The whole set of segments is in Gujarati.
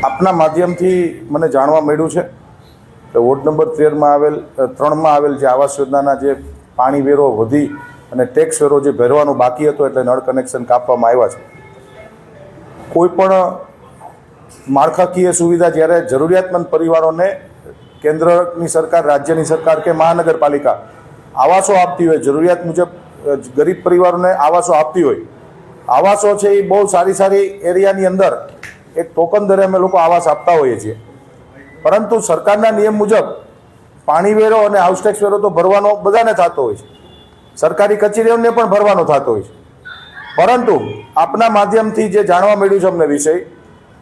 આપના માધ્યમથી મને જાણવા મળ્યું છે કે વોર્ડ નંબર 3માં આવેલ જે આવાસ યોજનાના જે પાણી વેરો વધી અને ટેક્સ વેરો જે ભરવાનો બાકી હતો એટલે નળ કનેક્શન કાપવામાં આવ્યા છે. કોઈ પણ માળખાકીય સુવિધા જ્યારે જરૂરિયાતમંદ પરિવારોને કેન્દ્રની સરકાર, રાજ્યની સરકાર કે મહાનગરપાલિકા આવાસો આપતી હોય, જરૂરિયાત મુજબ ગરીબ પરિવારોને આવાસો આપતી હોય, આવાસો છે એ બહુ સારી એરિયાની અંદર એક ટોકન દરે અમે લોકો આવાસ આપતા હોઈએ છીએ. પરંતુ સરકારના નિયમ મુજબ પાણી વેરો અને હાઉસ ટેક્સ વેરો તો ભરવાનો બધાને થતો હોય છે, સરકારી કચેરીઓને પણ ભરવાનો થતો હોય છે. પરંતુ આપના માધ્યમથી જે જાણવા મળ્યું છે અમને વિષય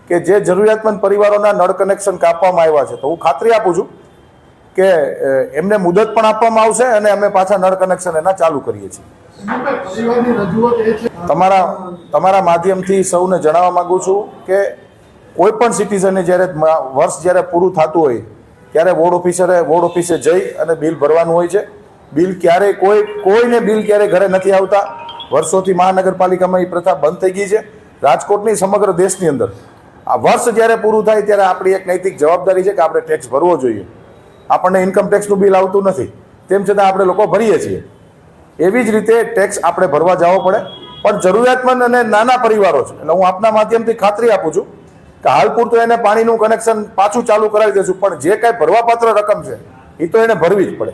કે જે જરૂરિયાતમંદ પરિવારોના નળ કનેક્શન કાપવામાં આવ્યા છે, તો હું ખાતરી આપું છું કે એમને મુદત પણ આપવામાં આવશે અને અમે પાછા નળ કનેક્શન એના ચાલુ કરીએ છીએ. તમારા માધ્યમથી સૌને જણાવવા માંગુ છું કે કોઈ પણ સિટીઝને જ્યારે વર્ષ જ્યારે પૂરું થતું હોય ત્યારે વોર્ડ ઓફિસે જઈ અને બિલ ભરવાનું હોય છે. બિલ ક્યારેય કોઈને બિલ ક્યારેય ઘરે નથી આવતા. વર્ષોથી મહાનગરપાલિકામાં એ પ્રથા બંધ થઈ ગઈ છે. રાજકોટની સમગ્ર દેશની અંદર આ વર્ષ જ્યારે પૂરું થાય ત્યારે આપણી એક નૈતિક જવાબદારી છે કે આપણે ટેક્સ ભરવો જોઈએ. આપણને ઇન્કમ ટેક્સનું બિલ આવતું નથી, તેમ છતાં આપણે લોકો ભરીએ છીએ. એવી જ રીતે ટેક્સ આપણે ભરવા જવો પડે, પણ જરૂરિયાતમંદ અને નાના પરિવારો છે એટલે હું આપના માધ્યમથી ખાતરી આપું છું કે હાલ પૂરતું એને પાણીનું કનેક્શન પાછું ચાલુ કરાવી દઈશું, પણ જે કાંઈ ભરવાપાત્ર રકમ છે એ તો એને ભરવી જ પડે.